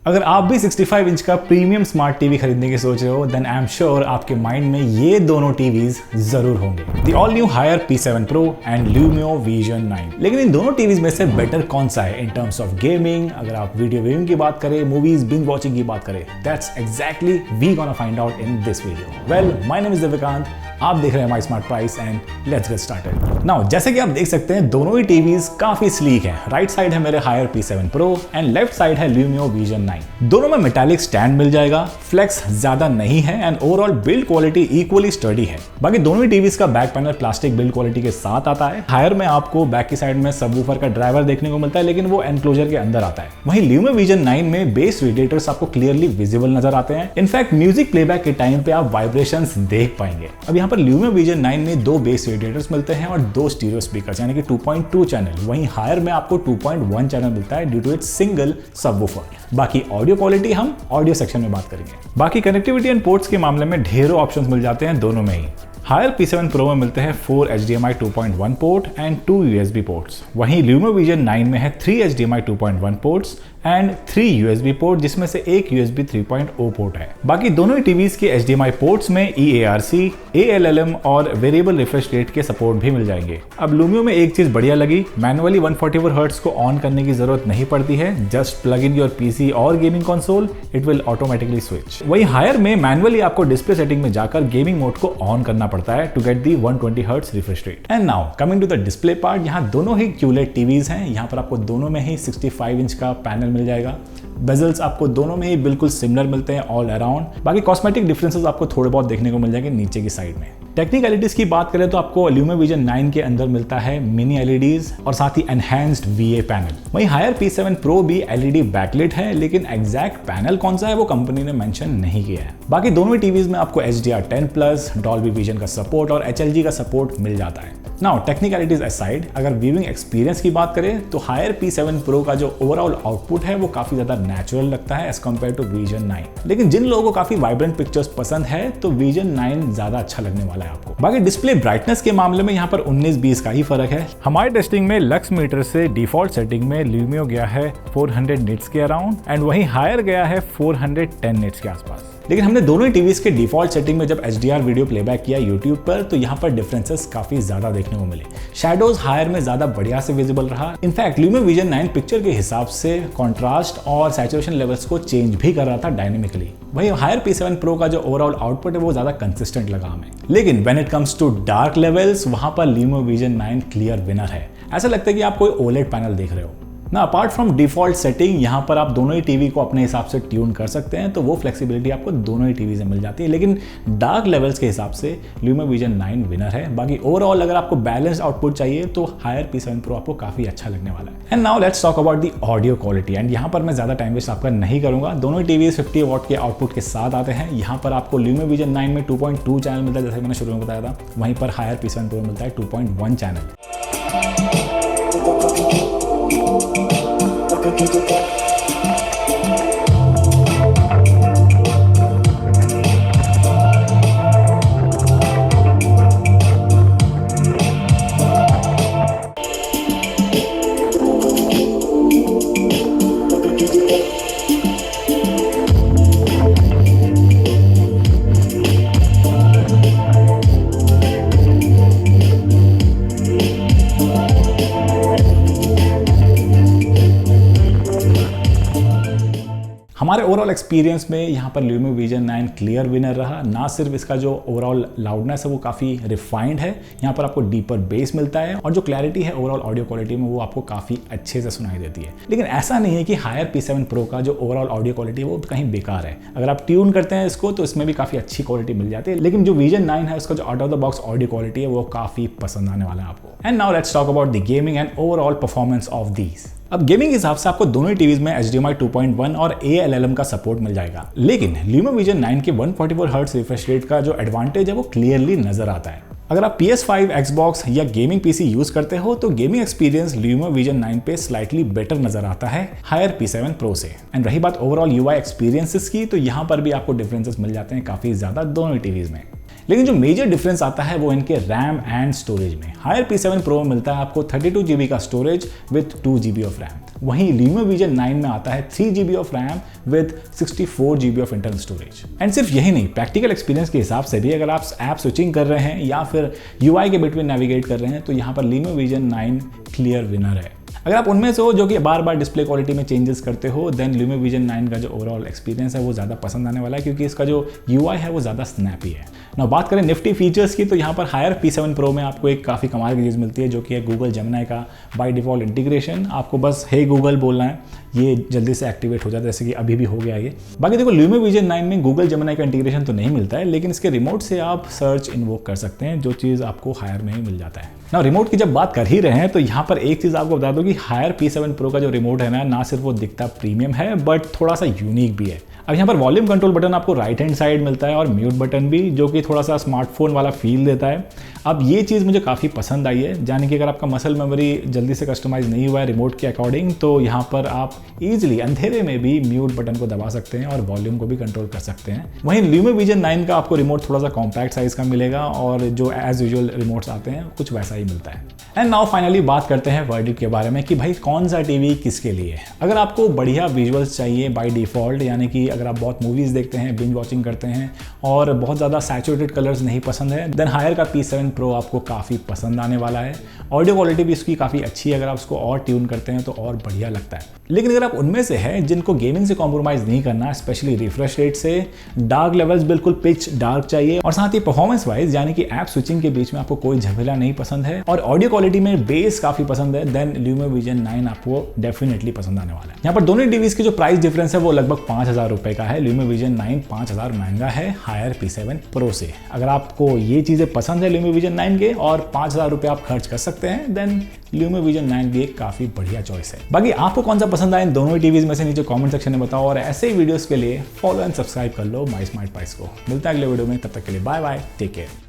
अगर आप भी 65 इंच का प्रीमियम स्मार्ट टीवी खरीदने की सोच रहे हो, देन आई एम श्योर आपके माइंड में ये दोनों टीवीज जरूर होंगे, the all new hire P7 Pro and Lumio Vision 9। लेकिन इन दोनों टीवीज में से बेटर कौन सा है इन टर्म्स ऑफ गेमिंग? अगर आप वीडियो व्यूइंग की बात करें, मूवीज बिंज वॉचिंग की बात करें, that's exactly we gonna find out in this video. Well, my name is Divyakant, आप देख रहे हैं my smart price and let's get started. Now जैसे कि आप देख सकते हैं, दोनों ही टीवीज काफी स्लीक हैं। राइट साइड है मेरे Haier P7 Pro and left side है Lumio Vision 9। दोनों में मेटालिक स्टैंड मिल जाएगा, फ्लेक्स ज्यादा नहीं है and overall build quality equally study है। बाकी दोनों ही टीवीज का back panel plastic build quality के साथ आता है। हायर में आपको बैक की साइड में सबवूफर का ड्राइवर देखने को मिलता है, लेकिन वो एनक्लोजर के अंदर आता है। वहीं Lumio Vision 9 में बेस रेडिएटर्स आपको क्लियरली विजिबल नजर आते हैं। इनफैक्ट म्यूजिक प्लेबैक के टाइम पे आप वाइब्रेशंस देख पाएंगे। अब यहाँ पर Lumio Vision 9 में 2 बेस रेडिएटर्स मिलते हैं और 2 स्टीरियो स्पीकर्स यानी कि 2.2 चैनल। वहीं हायर में आपको 2.1 चैनल मिलता है due to its single subwoofer. बाकी ऑडियो क्वालिटी हम ऑडियो सेक्शन में बात करेंगे। बाकी कनेक्टिविटी एंड पोर्ट्स के मामले में ढेरों ऑप्शंस मिल जाते हैं दोनों में ही। हायर P7 Pro में मिलते हैं 4 HDMI 2.1 port and 2 USB ports. वहीं Lumio Vision 9 में है 3 HDMI 2.1 ports and 3 USB port, जिसमें से एक USB 3.0 पोर्ट है। बाकी दोनों ही टीवीज के HDMI पोर्ट्स में eARC, ALLM और वेरिएबल रिफ्रेश रेट के सपोर्ट भी मिल जाएंगे। अब Lumio में एक चीज बढ़िया लगी, मैनुअली 144 हर्ट्ज को ऑन करने की जरूरत नहीं पड़ती है। Just plug in your PC और gaming console, it will automatically switch. वहीं हायर में मैनुअली आपको डिस्प्ले सेटिंग में जाकर गेमिंग मोड को ऑन करना पड़ता है to get the 120 hertz refresh rate. And now coming to the display part, यहाँ दोनों ही QLED टीवीज हैं। यहाँ पर आपको दोनों में ही 65 इंच का पैनल मिल जाएगा। बेजल्स आपको दोनों में ही बिल्कुल सिमिलर मिलते हैं ऑल अराउंड। बाकी कॉस्मेटिक डिफरेंसेस आपको थोड़े बहुत देखने को मिल जाएंगे नीचे की साइड में। टेक्निकलिटीज की बात करें तो आपको Lumio Vision 9 के अंदर मिलता है मिनी LEDs और साथ ही एनहांस्ड VA पैनल। वहीं हायर P7 Pro भी LED बैकलिट है, लेकिन एग्जैक्ट पैनल कौन सा है वो कंपनी ने मेंशन नहीं किया है। बाकी दोनों ही टीवीज में आपको HDR10+, Dolby Vision का सपोर्ट और HLG का सपोर्ट मिल जाता है। नाउ टेक्निकलिटीज असाइड, अगर व्यूइंग एक्सपीरियंस की बात करें तो हायर P7 Pro का जो ओवरऑल आउटपुट है वो काफी ज्यादा नेचुरल लगता है एज कंपेयर टू Vision 9। लेकिन जिन लोगों को काफी वाइब्रेंट पिक्चर्स पसंद है तो Vision 9 ज्यादा अच्छा लगने वाला है आपको। बाकी डिस्प्ले ब्राइटनेस के मामले में यहाँ पर 19-20 का ही फर्क है। हमारे टेस्टिंग में लक्स मीटर से डिफॉल्ट सेटिंग में Lumio गया है 400 निट्स के अराउंड एंड वहीं हायर गया है 410 निट्स के आसपास। लेकिन हमने दोनों ही टीवीज के डिफॉल्ट सेटिंग में जब HDR वीडियो प्लेबैक किया YouTube पर, तो यहाँ पर डिफरेंसेस काफी ज्यादा देखने को मिले। शैडोज हायर में ज्यादा बढ़िया से विजिबल रहा। इनफैक्ट Lumio Vision 9 पिक्चर के हिसाब से कॉन्ट्रास्ट और सैचुरेशन लेवल्स को चेंज भी कर रहा था डायनेमिकली। वही हायर P7 Pro का जो ओवरऑल आउटपुट है वो ज्यादा कंसिस्टेंट लगा हमें। लेकिन when it comes to dark levels, वहां पर Lumio Vision 9 क्लियर विनर है। ऐसा लगता है कि आप कोई OLED पैनल देख रहे हो ना। अपार्ट फ्रॉम डिफॉल्ट सेटिंग, यहाँ पर आप दोनों ही टीवी को अपने हिसाब से ट्यून कर सकते हैं, तो वो फ्लेक्सिबिलिटी आपको दोनों ही टीवी से मिल जाती है। लेकिन डार्क लेवल्स के हिसाब से Lumio Vision 9 विनर है। बाकी ओवरऑल अगर आपको बैलेंस आउटपुट चाहिए तो हायर P7 Pro आपको काफी अच्छा लगने वाला है। And now let's talk about the audio quality. And यहाँ पर मैं ज्यादा टाइम वेस्ट आपका नहीं करूंगा। दोनों ही टीवी 50 वॉट के आउटपुट के साथ आते हैं। यहाँ पर आपको Lumio Vision 9 में 2.2 चैनल मिलता है, जैसे मैंने शुरू में बताया था। वहीं पर हायर P7 Pro मिलता है 2.1 चैनल। हमारे ओवरऑल एक्सपीरियंस में यहाँ पर Lumio Vision 9 क्लियर विनर रहा। ना सिर्फ इसका जो ओवरऑल लाउडनेस है वो काफ़ी रिफाइंड है, यहाँ पर आपको डीपर बेस मिलता है और जो क्लैरिटी है ओवरऑल ऑडियो क्वालिटी में वो आपको काफ़ी अच्छे से सुनाई देती है। लेकिन ऐसा नहीं है कि हायर P7 Pro का जो ओवरऑल ऑडियो क्वालिटी है वो कहीं बेकार है। अगर आप ट्यून करते हैं इसको तो इसमें भी काफ़ी अच्छी क्वालिटी मिल जाती है। लेकिन जो Vision 9 है उसका जो out of the box audio quality है वो काफ़ी पसंद आने वाला है आपको। And now let's talk about the gaming and overall performance of these. अब गेमिंग के हिसाब से आपको दोनों ही टीवीज में HDMI 2.1 और ALLM का सपोर्ट मिल जाएगा। लेकिन Lumio Vision 9 के 144 हर्ट्ज रिफ्रेश रेट का जो एडवांटेज है वो क्लियरली नजर आता है। अगर आप PS5, Xbox या गेमिंग PC यूज करते हो तो गेमिंग एक्सपीरियंस Lumio Vision 9 पे स्लाइटली बेटर नजर आता है हायर P7 Pro से। एंड रही बात ओवरऑल UI एक्सपीरियंसेस की, तो यहाँ पर भी आपको डिफरेंसेस मिल जाते हैं काफी ज्यादा दोनों टीवीज में। लेकिन जो मेजर डिफरेंस आता है वो इनके रैम एंड स्टोरेज में। हायर P7 Pro में मिलता है आपको 32 GB का storage with 2 GB of RAM, वहीं Lumia Vision 9 में आता है 3 GB of RAM with 64 GB of internal storage. And सिर्फ यही नहीं, प्रैक्टिकल एक्सपीरियंस के हिसाब से भी अगर आप ऐप स्विचिंग कर रहे हैं या फिर UI के बिटवीन नेविगेट कर रहे हैं तो यहाँ पर Lumia Vision 9 क्लियर विनर है। अगर आप उनमें से हो जो कि बार बार डिस्प्ले क्वालिटी में चेंजेस करते हो, देन Lumia Vision 9 का जो ओवरऑल एक्सपीरियंस है वो ज़्यादा पसंद आने वाला है, क्योंकि इसका जो UI है वो ज़्यादा स्नैपी है। ना बात करें निफ्टी फीचर्स की, तो यहाँ पर हायर P7 Pro में आपको एक काफ़ी कमाल की चीज़ मिलती है जो कि है गूगल जेमिनी का बाय डिफ़ॉल्ट इंटीग्रेशन। आपको बस हे गूगल बोलना है, ये जल्दी से एक्टिवेट हो जाता है, जैसे कि अभी भी हो गया ये। बाकी देखो Lumia Vision 9 में गूगल जेमिनी का इंटीग्रेशन तो नहीं मिलता है, लेकिन इसके रिमोट से आप सर्च इन्वोक कर सकते हैं, जो चीज़ आपको हायर में ही मिल जाता है। ना रिमोट की जब बात कर ही रहे हैं तो यहाँ पर एक चीज़ आपको बता दूं कि हायर P7 Pro का जो रिमोट है ना सिर्फ वो दिखता प्रीमियम है बट थोड़ा सा यूनिक भी है। अब यहाँ पर वॉल्यूम कंट्रोल बटन आपको राइट हैंड साइड मिलता है और म्यूट बटन भी, जो कि थोड़ा सा स्मार्टफोन वाला फील देता है। अब ये चीज़ मुझे काफ़ी पसंद आई है, यानी कि अगर आपका मसल मेमोरी जल्दी से कस्टमाइज नहीं हुआ है रिमोट के अकॉर्डिंग, तो यहाँ पर आप ईजिली अंधेरे में भी म्यूट बटन को दबा सकते हैं और वॉल्यूम को भी कंट्रोल कर सकते हैं। वहीं Lumia Vision 9 का आपको रिमोट थोड़ा सा कॉम्पैक्ट साइज का मिलेगा और जो एज यूजुअल रिमोट्स आते हैं कुछ वैसा ही मिलता है। एंड नाउ फाइनली बात करते हैं वर्डिक्ट के बारे में कि भाई कौन सा टीवी किसके लिए है। अगर आपको बढ़िया विजुअल्स चाहिए बाय डिफ़ॉल्ट, यानी कि अगर आप बहुत मूवीज़ देखते हैं, बिंज वॉचिंग करते हैं और बहुत ज़्यादा सैचुरेटेड कलर्स नहीं पसंद है, देन हायर का P7 Pro आपको काफ़ी पसंद आने वाला है। ऑडियो क्वालिटी भी इसकी काफ़ी अच्छी है, अगर आप उसको और ट्यून करते हैं तो और बढ़िया लगता है। लेकिन अगर आप उनमें से हैं जिनको गेमिंग से कॉम्प्रोमाइज़ नहीं करना, स्पेशली रिफ्रेश रेट से, डार्क लेवल्स बिल्कुल पिच डार्क चाहिए और साथ ही परफॉर्मेंस वाइज यानी कि ऐप स्विचिंग के बीच में आपको कोई झमेला नहीं पसंद है और ऑडियो क्वालिटी में बेस काफ़ी पसंद है, देन Lumia Vision 9 आपको डेफिनेटली पसंद आने वाला है। यहाँ पर दोनों टीवीज की जो प्राइस डिफरेंस है वो लगभग 5,000 रुपए का है। Lumia Vision 9 5,000 महंगा है हायर P7 Pro से। अगर आपको ये चीज़ें पसंद है Lumia Vision 9 के और 5,000 रुपए आप खर्च कर सकते हैं, देन Lumia Vision 9 भी एक काफ़ी बढ़िया चॉइस है। बाकी आपको कौन सा पसंद आया इन दोनों ही टीवीज में से नीचे कमेंट सेक्शन में बताओ और ऐसे ही वीडियोस के लिए फॉलो एंड सब्सक्राइब कर लो माई स्मार्ट पाइस को। मिलता है अगले वीडियो में, तब तक के लिए बाय बाय, टेक केयर।